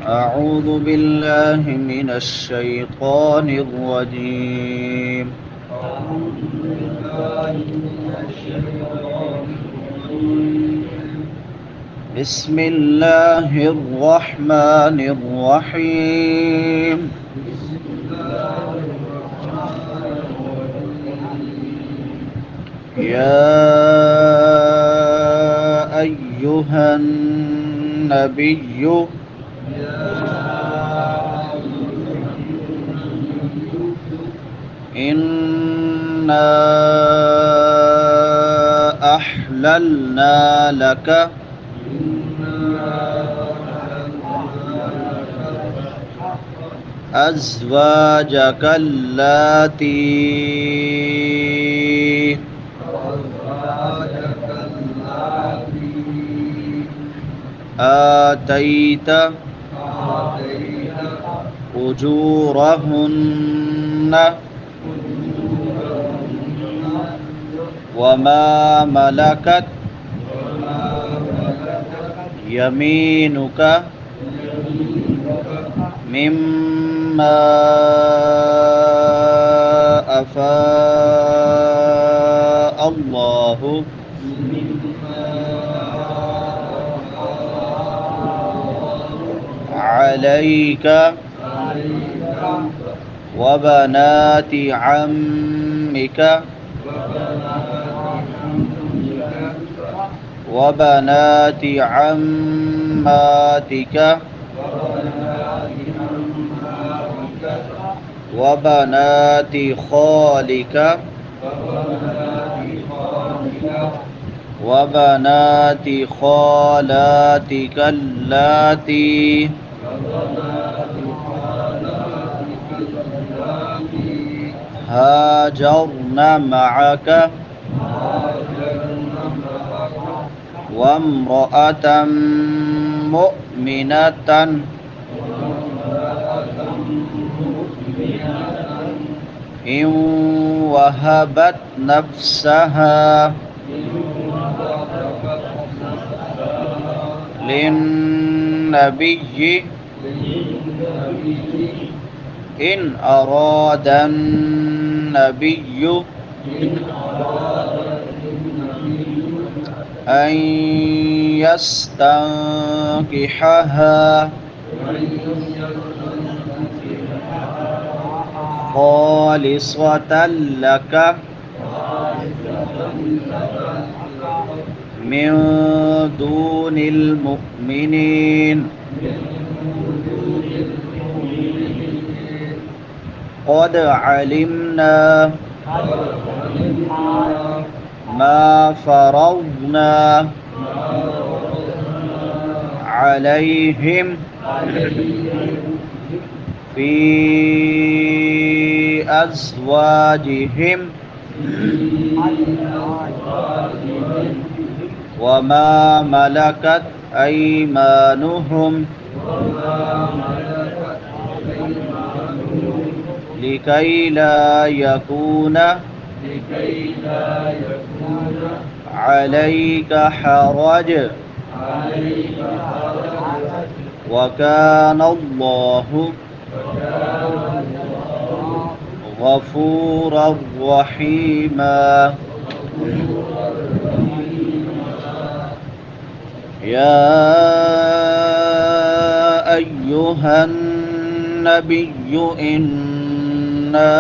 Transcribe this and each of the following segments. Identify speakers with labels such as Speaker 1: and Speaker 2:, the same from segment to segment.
Speaker 1: أعوذ بالله من الشيطان الرجيم. بسم الله الرحمن الرحيم. يا أيها النبي إنا أحللنا لك أزواجك اللاتي آتيت أجورهن وما ملكت يمينك مما أفاء الله عليك وبنات عمك وبنات عماتك وبنات خالك وبنات خالاتك اللاتي هاجرن معك وامرأة مؤمنة إن وهبت نفسها للنبي إن أراد النبي أن يستنكحها خالصة لك من دون المؤمنين. قد علمنا ما فرضنا عليهم في أزواجهم وما ملكت أيمانهم لكي لا يكون عليك حرج وكان الله غفورا رحيما. يا أيها النبي إنا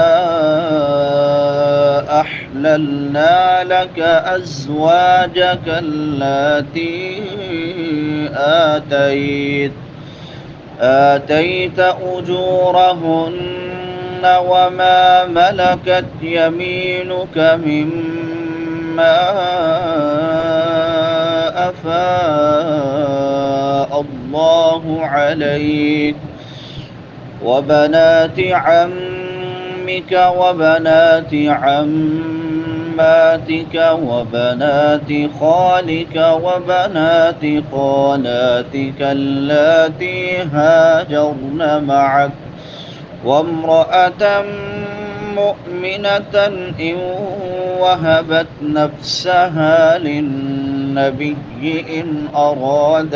Speaker 1: أحللنا لك أزواجك اللاتي آتيت أجورهن وما ملكت يمينك مما أفاء الله عليك وبنات عمك وبنات عماتك وبنات خالك وبنات خالاتك اللاتي هاجرن معك وامرأة مؤمنة إن وهبت نفسها للنبي إن أراد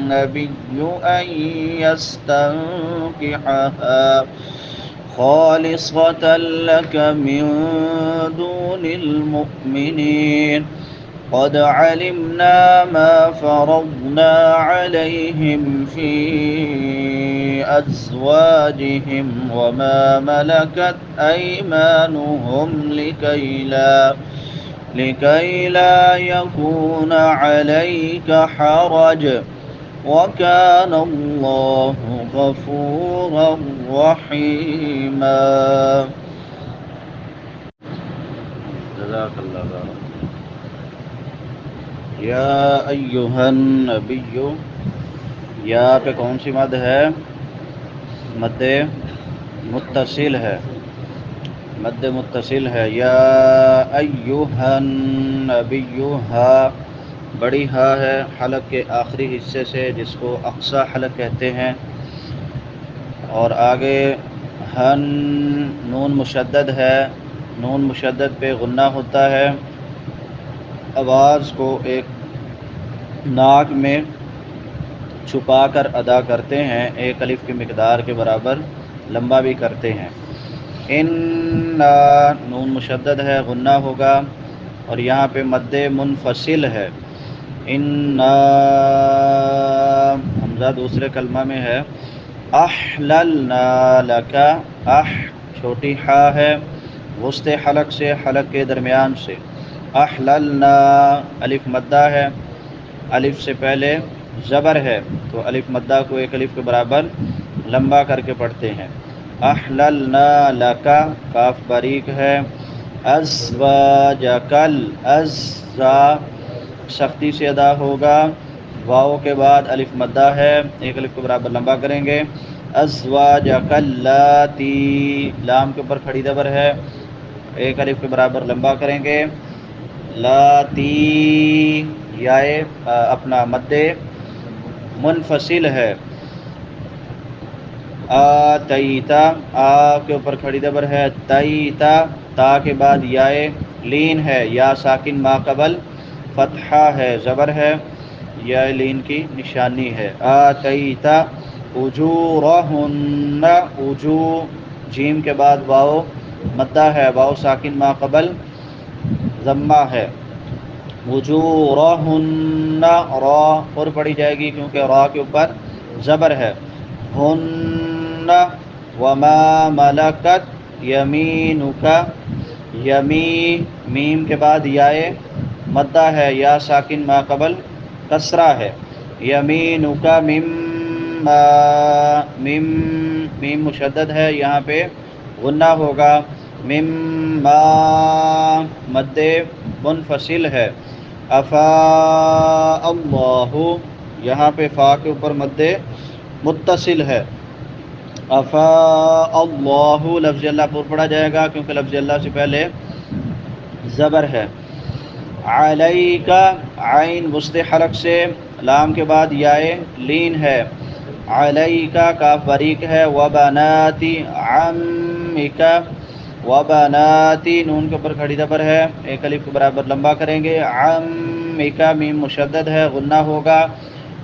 Speaker 1: النبي أن يستنكحها خالصة لك من دون المؤمنين قد علمنا ما فرضنا عليهم في أزواجهم وما ملكت أيمانهم لكي لا يكون عليك حرج وكان الله غفورا رحيما. جزاك الله خيرا. یا ایہا النبی، یا پہ کون سی مد ہے؟ مد متصل ہے، مد متصل ہے. یا ایہا النبی، ہا بڑی ہا ہے حلق کے آخری حصے سے، جس کو اقصی حلق کہتے ہیں. اور آگے ہن نون مشدد ہے، نون مشدد پہ غنہ ہوتا ہے. آواز کو ایک ناک میں چھپا کر ادا کرتے ہیں، ایک الف کی مقدار کے برابر لمبا بھی کرتے ہیں. انا نون مشدد ہے، غنہ ہوگا. اور یہاں پہ مد منفصل ہے. انا حمزہ دوسرے کلمہ میں ہے. احللنا لک، اح چھوٹی ہا ہے وسط حلق سے، حلق کے درمیان سے. احللنا الف مدہ ہے، الف سے پہلے زبر ہے تو الف مدہ کو ایک الف کے برابر لمبا کر کے پڑھتے ہیں. احللنا لک، کاف باریک ہے. ازواجکل، ازا سختی سے ادا ہوگا. واو کے بعد الف مدہ ہے، ایک الف کے برابر لمبا کریں گے. ازواجک اللاتی، لام کے اوپر کھڑی زبر ہے، ایک الف کے برابر لمبا کریں گے. لاتی یائے اپنا مد منفصل ہے. آتیتا، آ کے اوپر کھڑی زبر ہے. تیتا، تا کے بعد یائے لین ہے، یا ساکن ما قبل فتحہ ہے، زبر ہے، یا لین کی نشانی ہے. آتیتا اجورہن، اجو جیم کے بعد واو مدہ ہے، واو ساکن ما قبل ضمہ ہے. اجورہن، را پر پڑی جائے گی کیونکہ را کے اوپر زبر ہے. ہن وما ملکت یمینک، یمی میم کے بعد یائے مدہ ہے، یا ساکن ما قبل کسرہ ہے. یمینک مما، میم میم مشدد ہے، یہاں پہ غنہ ہوگا. مما مد منفصل ہے. افا اللہ، یہاں پہ فا کے اوپر مد متصل ہے. افا اللہ، لفظ اللہ پر پڑھا جائے گا کیونکہ لفظ اللہ سے پہلے زبر ہے. علیک، عین وسط حلق سے، لام کے بعد یائے لین ہے. علیک کاف باریک ہے. وبناتی عمک، وبناتی نون کے اوپر کھڑی زبر ہے، ایک الف کے برابر لمبا کریں گے. عمک میم مشدد ہے، غنہ ہوگا.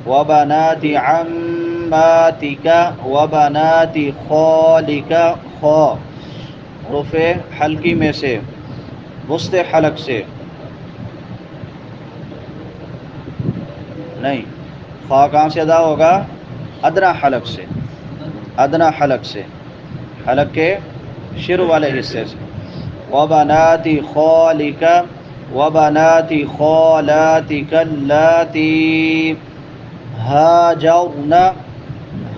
Speaker 1: وبناتی عماتک، وبناتی خالک، خا حروف حلقی میں سے، وسط حلق سے نہیں، خا کہاں سے ادا ہوگا؟ ادنا حلق سے، ادنا حلق سے، حلق کے شروع والے حصے سے. وبناتی خالک، وبناتی خالاتک اللاتی ہاجرن،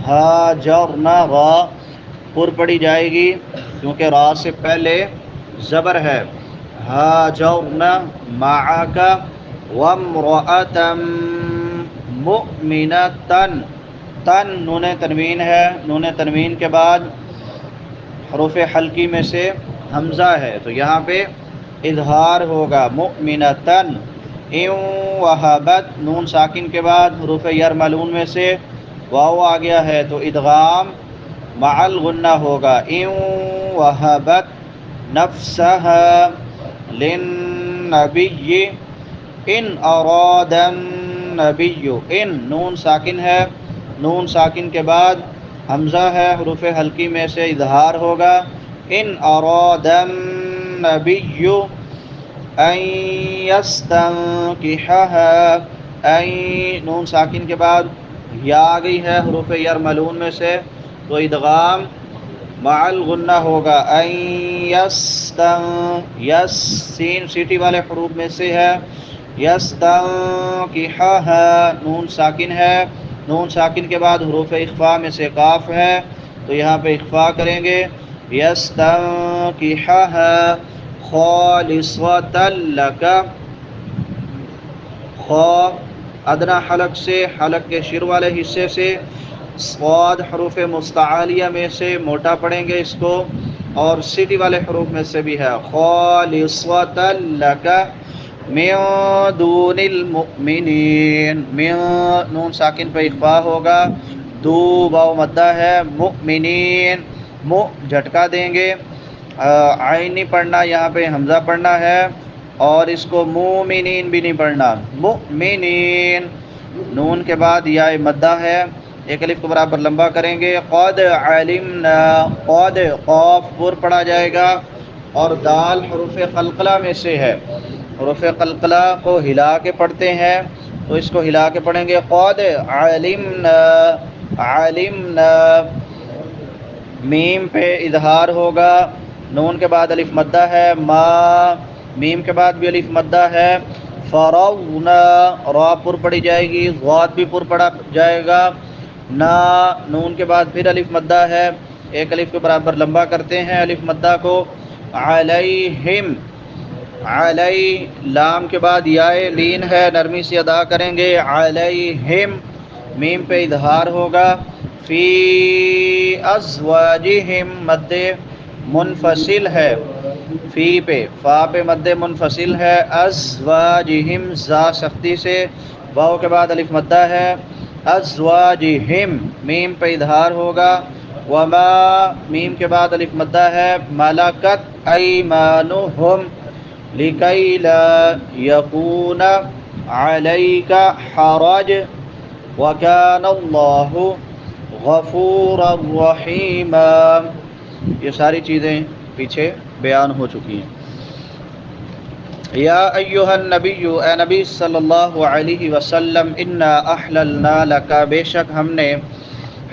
Speaker 1: ہاجرن را پر پڑی جائے گی کیونکہ را سے پہلے زبر ہے. ہاجرن معک وامرأة مؤمنة، تن نون تنوین ہے، نون تنوین کے بعد حروف حلقی میں سے حمزہ ہے تو یہاں پہ اظہار ہوگا. مؤمنة ان وہبت، نون ساکن کے بعد حروف یرملون میں سے واو آ گیا ہے تو ادغام مع الغنہ ہوگا. ان وہبت نفسها للنبی ان اراد نبی، ان نون ساکن ہے، نون ساکن کے بعد حمزہ ہے، حروف حلقی میں سے اظہار ہوگا. ان اراد النبی ان یستنکحھا، نون ساکن کے بعد یا آ گئی ہے حروف یرملون میں سے، تو ادغام مع الغنہ ہوگا. یس سین سیٹی والے حروف میں سے ہے. یستنکحھا نون ساکن ہے، نون ساکن کے بعد حروف اخفاء میں سے قاف ہے، تو یہاں پہ اخفاء کریں گے. یستنکحھا خالصۃ لک، خا ادنا حلق سے، حلق کے شر والے حصے سے، صاد حروف مستعالیہ میں سے موٹا پڑھیں گے اس کو، اور سیٹی والے حروف میں سے بھی ہے. خالصۃ لک من دون المؤمنین، من نون ساکن پہ اخفاء ہوگا، دو واو مدہ ہے، مؤمنین مو جھٹکا دیں گے، عین نہیں پڑھنا، یہاں پہ حمزہ پڑھنا ہے، اور اس کو مومنین بھی نہیں پڑھنا، مؤمنین. نون کے بعد یا مدہ ہے، ایک الف کو برابر لمبا کریں گے. قد علمنا، قد قاف پر پڑھا جائے گا، اور دال حروف قلقلہ میں سے ہے، حروف قلقلہ کو ہلا کے پڑھتے ہیں، تو اس کو ہلا کے پڑھیں گے. قد علمنا، علمنا میم پہ اظہار ہوگا، نون کے بعد الف مدہ ہے، ما میم کے بعد بھی الف مدہ ہے. فرضنا را پر پڑھی جائے گی، غاد بھی پر پڑھا جائے گا. نا نون کے بعد پھر الف مدہ ہے، ایک الف کے برابر لمبا کرتے ہیں الف مدہ کو. علیہم، علی لام کے بعد یائے لین ہے، نرمی سے ادا کریں گے. علیہم میم پہ اظہار ہوگا. فی ازواجہم مد منفصل ہے، فی پہ فا پہ مد منفصل ہے. ازواجہم زا سختی سے، واو کے بعد الف مدہ ہے. ازواجہم میم پہ اظہار ہوگا. وما میم کے بعد الف مدہ ہے. ملکت ایمانہم لکی لا یکون علیک حرج وکان اللہ غفورا رحیما. یہ ساری چیزیں پیچھے بیان ہو چکی ہیں. یا ایہا النبی، اے نبی صلی اللہ علیہ وسلم، انا احللنا لک، بے شک ہم نے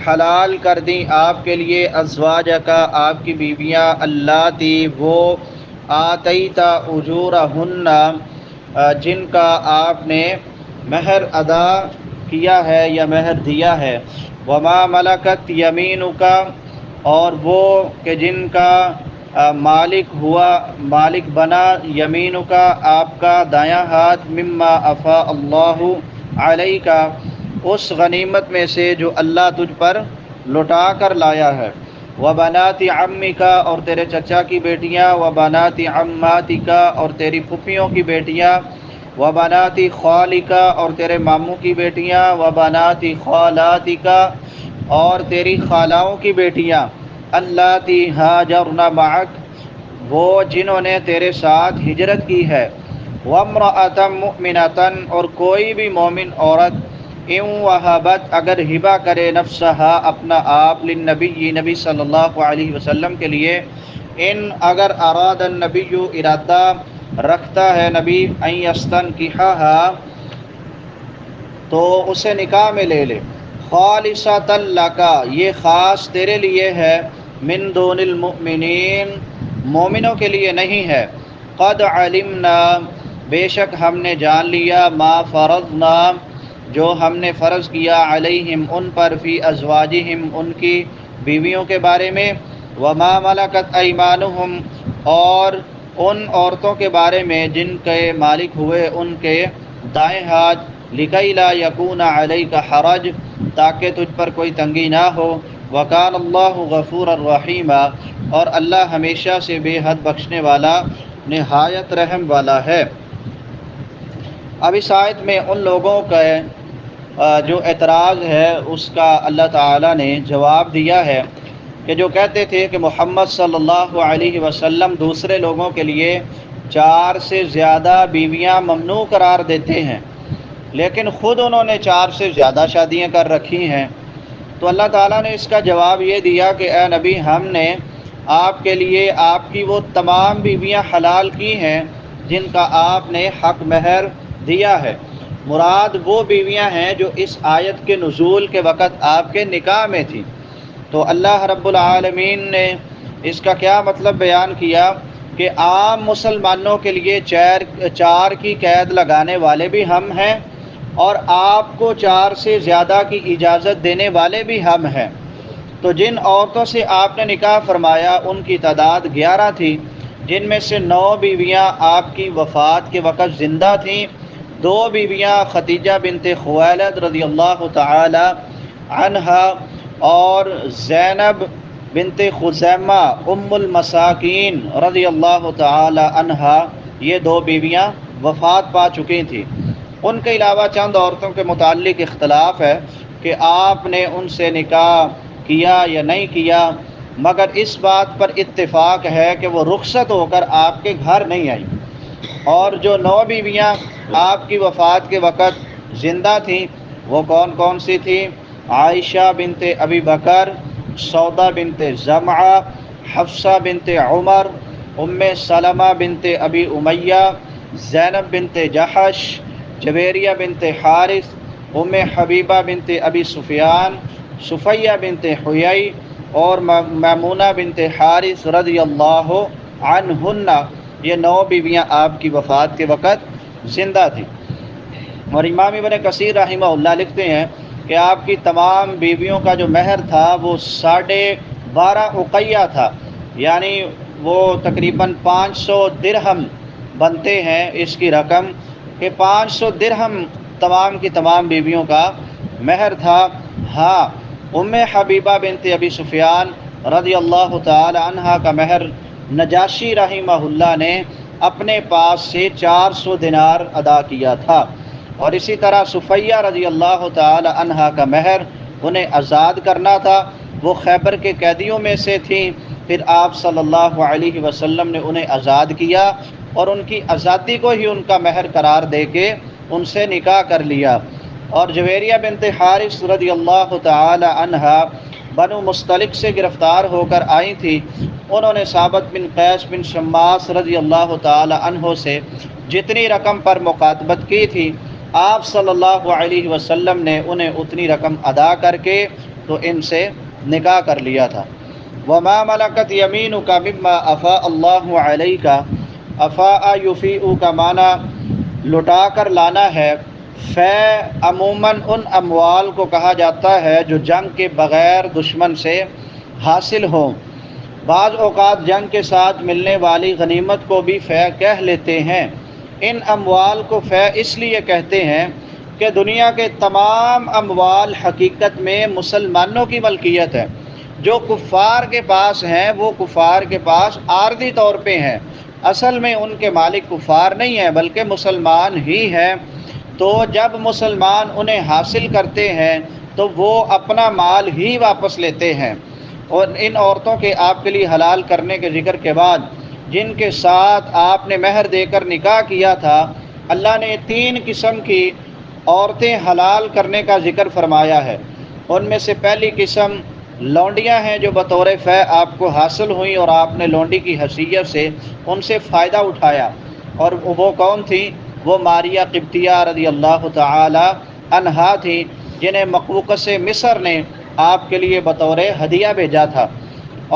Speaker 1: حلال کر دی آپ کے لیے، ازواجک آپ کی بیویاں، اللاتی وہ، آتیت اجورہن جن کا آپ نے مہر ادا کیا ہے یا مہر دیا ہے. وما ملکت یمینک، اور وہ کہ جن کا مالک ہوا، مالک بنا، یمین کا آپ کا دایاں ہاتھ، مما افاء اللہ علیک، اس غنیمت میں سے جو اللہ تجھ پر لٹا کر لایا ہے. وبنات عمک، اور تیرے چچا کی بیٹیاں، وبنات عماتک، اور تیری پھوپھیوں کی بیٹیاں، وبنات خالک، اور تیرے ماموں کی بیٹیاں، وبنات خالاتک، اور تیری خالاؤں کی بیٹیاں، اللاتی ہاجرن معک، وہ جنہوں نے تیرے ساتھ ہجرت کی ہے. وامرأۃ مؤمنۃ، اور کوئی بھی مومن عورت، ان وہبت اگر ہبہ کرے، نفسہا اپنا آپ، للنبی نبی صلی اللہ علیہ وسلم کے لیے، ان اگر اراد النبی ارادہ رکھتا ہے نبی، ان یستنکحھا تو اسے نکاح میں لے لے. خالصۃ لک، یہ خاص تیرے لیے ہے، من دون المؤمنین مومنوں کے لیے نہیں ہے. قد علمنا، بے شک ہم نے جان لیا، ما فرضنا جو ہم نے فرض کیا، علیہم ان پر، فی ازواجہم ان کی بیویوں کے بارے میں. وما ملکت ایمانہم، اور ان عورتوں کے بارے میں جن کے مالک ہوئے ان کے دائیں ہاتھ، لکی لا یکون علیک حرج تاکہ تجھ پر کوئی تنگی نہ ہو. وکان اللہ غفورا رحیما، اور اللہ ہمیشہ سے بے حد بخشنے والا، نہایت رحم والا ہے. اب اس آیت میں ان لوگوں کا جو اعتراض ہے اس کا اللہ تعالیٰ نے جواب دیا ہے، کہ جو کہتے تھے کہ محمد صلی اللہ علیہ وسلم دوسرے لوگوں کے لیے 4 سے زیادہ بیویاں ممنوع قرار دیتے ہیں، لیکن خود انہوں نے 4 سے زیادہ شادیاں کر رکھی ہیں، تو اللہ تعالیٰ نے اس کا جواب یہ دیا کہ اے نبی، ہم نے آپ کے لیے آپ کی وہ تمام بیویاں حلال کی ہیں جن کا آپ نے حق مہر دیا ہے۔ مراد وہ بیویاں ہیں جو اس آیت کے نزول کے وقت آپ کے نکاح میں تھیں۔ تو اللہ رب العالمین نے اس کا کیا مطلب بیان کیا کہ عام مسلمانوں کے لیے 4 کی قید لگانے والے بھی ہم ہیں، اور آپ کو 4 سے زیادہ کی اجازت دینے والے بھی ہم ہیں۔ تو جن عورتوں سے آپ نے نکاح فرمایا ان کی تعداد 11 تھی، جن میں سے 9 بیویاں آپ کی وفات کے وقت زندہ تھیں۔ 2 بیویاں خدیجہ بنت خویلد رضی اللہ تعالی عنہا اور زینب بنت خزیمہ ام المساکین رضی اللہ تعالی عنہا، یہ 2 بیویاں وفات پا چکی تھیں۔ ان کے علاوہ چند عورتوں کے متعلق اختلاف ہے کہ آپ نے ان سے نکاح کیا یا نہیں کیا، مگر اس بات پر اتفاق ہے کہ وہ رخصت ہو کر آپ کے گھر نہیں آئیں۔ اور جو 9 بیویاں آپ کی وفات کے وقت زندہ تھیں وہ کون کون سی تھیں؟ عائشہ بنت ابی بکر، سودا بنت زمعہ، حفصہ بنت عمر، ام سلمہ بنت ابی امیہ، زینب بنت جحش، جویریہ بنت حارث، ام حبیبہ بنت ابی سفیان، صفیہ بنت حیی اور میمونہ بنت حارث رضی اللہ عنہن۔ یہ 9 بیویاں آپ کی وفات کے وقت زندہ تھیں۔ اور امام ابن کثیر رحمہ اللہ لکھتے ہیں کہ آپ کی تمام بیویوں کا جو مہر تھا وہ 12.5 اقیہ تھا، یعنی وہ تقریباً 500 درہم بنتے ہیں اس کی رقم، کہ 500 درہم تمام کی تمام بیویوں کا مہر تھا۔ ہاں، ام حبیبہ بنت ابی سفیان رضی اللہ تعالی عنہ کا مہر نجاشی رحمہ اللہ نے اپنے پاس سے 400 دینار ادا کیا تھا، اور اسی طرح صفیہ رضی اللہ تعالی عنہ کا مہر انہیں آزاد کرنا تھا، وہ خیبر کے قیدیوں میں سے تھیں، پھر آپ صلی اللہ علیہ وسلم نے انہیں آزاد کیا اور ان کی آزادی کو ہی ان کا مہر قرار دے کے ان سے نکاح کر لیا۔ اور جویریہ بنت حارث رضی اللہ تعالی عنہا بنو مستلق سے گرفتار ہو کر آئی تھی، انہوں نے ثابت بن قیس بن شماس رضی اللہ تعالی عنہ سے جتنی رقم پر مکاتبت کی تھی، آپ صلی اللہ علیہ وسلم نے انہیں اتنی رقم ادا کر کے تو ان سے نکاح کر لیا تھا۔ وما ملکت یمینک مما افاء اللہ علیک، افاء یفیء کا معنی لٹا کر لانا ہے۔ فے عموماً ان اموال کو کہا جاتا ہے جو جنگ کے بغیر دشمن سے حاصل ہوں۔ بعض اوقات جنگ کے ساتھ ملنے والی غنیمت کو بھی فے کہہ لیتے ہیں۔ ان اموال کو فے اس لیے کہتے ہیں کہ دنیا کے تمام اموال حقیقت میں مسلمانوں کی ملکیت ہے، جو کفار کے پاس ہیں وہ کفار کے پاس عارضی طور پہ ہیں، اصل میں ان کے مالک کفار نہیں ہیں بلکہ مسلمان ہی ہیں۔ تو جب مسلمان انہیں حاصل کرتے ہیں تو وہ اپنا مال ہی واپس لیتے ہیں۔ اور ان عورتوں کے آپ کے لیے حلال کرنے کے ذکر کے بعد جن کے ساتھ آپ نے مہر دے کر نکاح کیا تھا، اللہ نے 3 قسم کی عورتیں حلال کرنے کا ذکر فرمایا ہے۔ ان میں سے پہلی قسم لونڈیاں ہیں جو بطور فے آپ کو حاصل ہوئیں اور آپ نے لونڈی کی حیثیت سے ان سے فائدہ اٹھایا، اور وہ کون تھیں؟ وہ ماریہ قبطیہ رضی اللہ تعالی عنہا تھی، جنہیں مقوقس مصر نے آپ کے لیے بطور ہدیہ بھیجا تھا،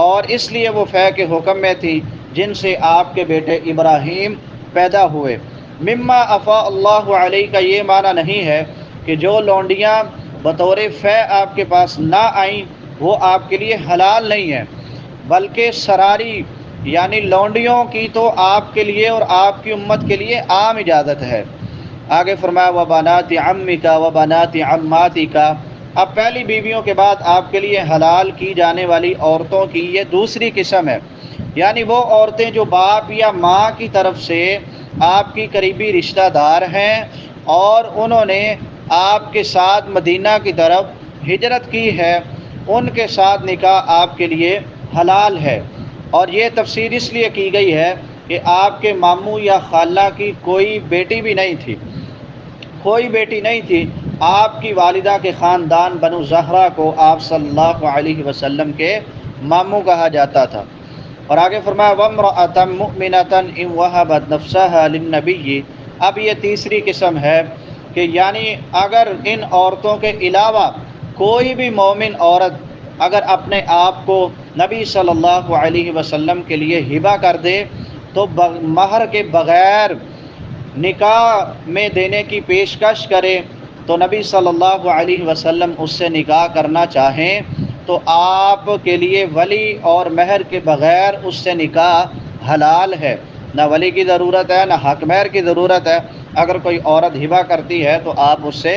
Speaker 1: اور اس لیے وہ فے کے حکم میں تھی، جن سے آپ کے بیٹے ابراہیم پیدا ہوئے۔ مما افاء اللہ علیہ کا یہ معنی نہیں ہے کہ جو لونڈیاں بطور فے آپ کے پاس نہ آئیں وہ آپ کے لیے حلال نہیں ہیں، بلکہ سراری یعنی لونڈیوں کی تو آپ کے لیے اور آپ کی امت کے لیے عام اجازت ہے۔ آگے فرمایا وبنات عمک وبنات عماتک، اب پہلی بیویوں کے بعد آپ کے لیے حلال کی جانے والی عورتوں کی یہ دوسری قسم ہے، یعنی وہ عورتیں جو باپ یا ماں کی طرف سے آپ کی قریبی رشتہ دار ہیں اور انہوں نے آپ کے ساتھ مدینہ کی طرف ہجرت کی ہے، ان کے ساتھ نکاح آپ کے لیے حلال ہے۔ اور یہ تفسیر اس لیے کی گئی ہے کہ آپ کے ماموں یا خالہ کی کوئی بیٹی بھی نہیں تھی، کوئی بیٹی نہیں تھی، آپ کی والدہ کے خاندان بنو زہرہ کو آپ صلی اللہ علیہ وسلم کے ماموں کہا جاتا تھا۔ اور آگے فرمایا وَامْرَأَةً مُؤْمِنَةً إِنْ وَهَبَتْ نَفْسَهَا لِلنَّبِيِّ۔ اب یہ تیسری قسم ہے کہ یعنی اگر ان عورتوں کے علاوہ کوئی بھی مومن عورت اگر اپنے آپ کو نبی صلی اللہ علیہ وسلم کے لیے ہبہ کر دے تو مہر کے بغیر نکاح میں دینے کی پیشکش کرے تو نبی صلی اللہ علیہ وسلم اس سے نکاح کرنا چاہیں تو آپ کے لیے ولی اور مہر کے بغیر اس سے نکاح حلال ہے، نہ ولی کی ضرورت ہے نہ حق مہر کی ضرورت ہے۔ اگر کوئی عورت ہبہ کرتی ہے تو آپ اس سے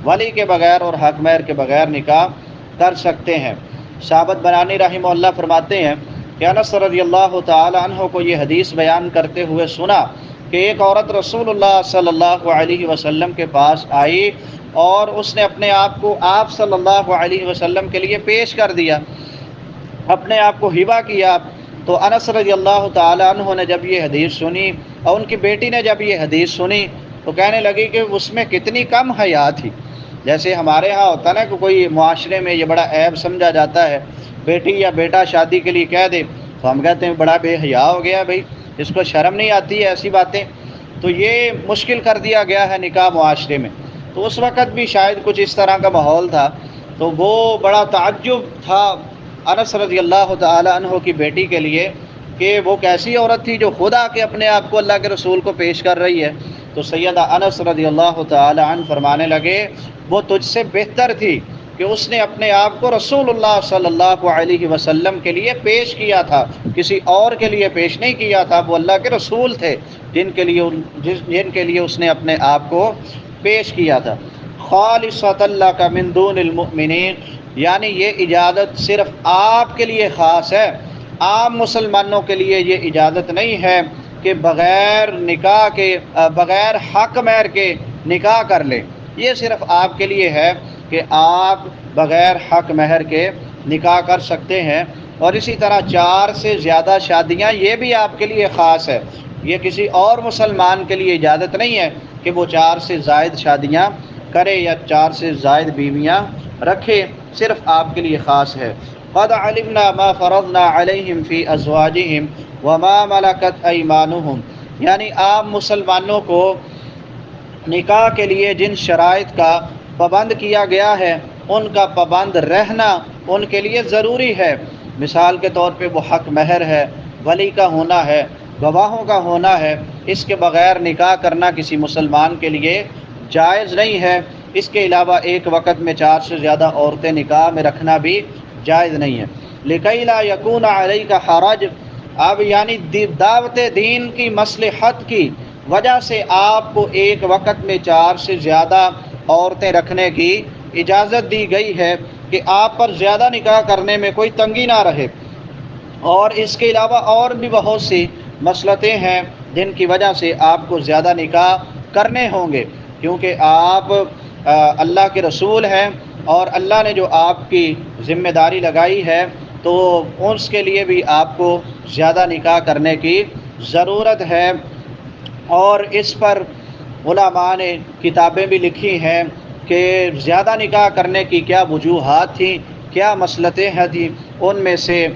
Speaker 1: ولی کے بغیر اور حق مہر کے بغیر نکاح کر سکتے ہیں۔ ثابت بنانی رحمہ اللہ فرماتے ہیں کہ انس رضی اللہ تعالی عنہ کو یہ حدیث بیان کرتے ہوئے سنا کہ ایک عورت رسول اللہ صلی اللہ علیہ وسلم کے پاس آئی اور اس نے اپنے آپ کو آپ صلی اللہ علیہ وسلم کے لیے پیش کر دیا، اپنے آپ کو ہبہ کیا۔ تو انس رضی اللہ تعالی عنہ نے جب یہ حدیث سنی اور ان کی بیٹی نے جب یہ حدیث سنی تو کہنے لگی کہ اس میں کتنی کم حیا تھی۔ جیسے ہمارے ہاں ہوتا ہے نا کہ کوئی معاشرے میں یہ بڑا عیب سمجھا جاتا ہے، بیٹی یا بیٹا شادی کے لیے کہہ دے تو ہم کہتے ہیں بڑا بے حیا ہو گیا بھائی، اس کو شرم نہیں آتی ہے ایسی باتیں۔ تو یہ مشکل کر دیا گیا ہے نکاح معاشرے میں۔ تو اس وقت بھی شاید کچھ اس طرح کا ماحول تھا، تو وہ بڑا تعجب تھا انس رضی اللہ تعالی عنہ کی بیٹی کے لیے کہ وہ کیسی عورت تھی جو خود آ کے اپنے آپ کو اللہ کے رسول کو پیش کر رہی ہے۔ تو سیدہ انس رضی اللہ تعالی عنہ فرمانے لگے وہ تجھ سے بہتر تھی کہ اس نے اپنے آپ کو رسول اللہ صلی اللہ علیہ وسلم کے لیے پیش کیا تھا، کسی اور کے لیے پیش نہیں کیا تھا، وہ اللہ کے رسول تھے جن کے لیے اس نے اپنے آپ کو پیش کیا تھا۔ خالصۃ لک من دون المؤمنین، یعنی یہ اجازت صرف آپ کے لیے خاص ہے، عام مسلمانوں کے لیے یہ اجازت نہیں ہے کہ بغیر نکاح کے بغیر حق مہر کے نکاح کر لیں۔ یہ صرف آپ کے لیے ہے کہ آپ بغیر حق مہر کے نکاح کر سکتے ہیں۔ اور اسی طرح 4 سے زیادہ شادیاں یہ بھی آپ کے لیے خاص ہے، یہ کسی اور مسلمان کے لیے اجازت نہیں ہے کہ وہ 4 سے زائد شادیاں کرے یا 4 سے زائد بیویاں رکھے، صرف آپ کے لیے خاص ہے۔ قد علمنا ما فرضنا علیہم فی ازواجہم وما ملکت ایمانہم، یعنی عام مسلمانوں کو نکاح کے لیے جن شرائط کا پابند کیا گیا ہے ان کا پابند رہنا ان کے لیے ضروری ہے۔ مثال کے طور پہ وہ حق مہر ہے، ولی کا ہونا ہے، گواہوں کا ہونا ہے، اس کے بغیر نکاح کرنا کسی مسلمان کے لیے جائز نہیں ہے۔ اس کے علاوہ ایک وقت میں 4 سے زیادہ عورتیں نکاح میں رکھنا بھی جائز نہیں ہے۔ لکی لا یکون علیک حرج، اب یعنی دعوت دین کی مصلحت کی وجہ سے آپ کو ایک وقت میں 4 سے زیادہ عورتیں رکھنے کی اجازت دی گئی ہے کہ آپ پر زیادہ نکاح کرنے میں کوئی تنگی نہ رہے۔ اور اس کے علاوہ اور بھی بہت سی مصلحتیں ہیں جن کی وجہ سے آپ کو زیادہ نکاح کرنے ہوں گے، کیونکہ آپ اللہ کے رسول ہیں اور اللہ نے جو آپ کی ذمہ داری لگائی ہے تو اس کے لیے بھی آپ کو زیادہ نکاح کرنے کی ضرورت ہے۔ اور اس پر علماء نے کتابیں بھی لکھی ہیں کہ زیادہ نکاح کرنے کی کیا وجوہات تھیں، کیا مصلحتیں تھیں۔ ان میں سے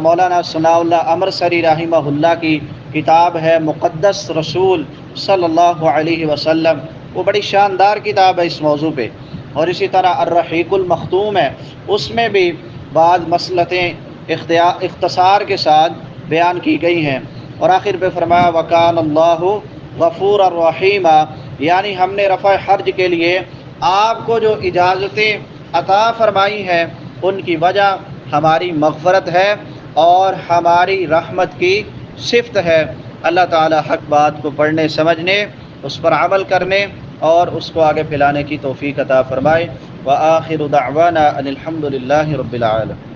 Speaker 1: مولانا ثناء اللہ امرسری رحمہ اللہ کی کتاب ہے مقدس رسول صلی اللہ علیہ وسلم، وہ بڑی شاندار کتاب ہے اس موضوع پہ۔ اور اسی طرح الرحیق المختوم ہے، اس میں بھی بعض مصلحتیں اختصار کے ساتھ بیان کی گئی ہیں۔ اور آخر پہ فرمایا وکان اللہ غفور الرحیم، یعنی ہم نے رفع حرج کے لیے آپ کو جو اجازتیں عطا فرمائی ہیں ان کی وجہ ہماری مغفرت ہے اور ہماری رحمت کی صفت ہے۔ اللہ تعالی حق بات کو پڑھنے سمجھنے اس پر عمل کرنے اور اس کو آگے پھیلانے کی توفیق عطا فرمائے۔ وآخر دعوانا ان الحمد للہ رب العالمین۔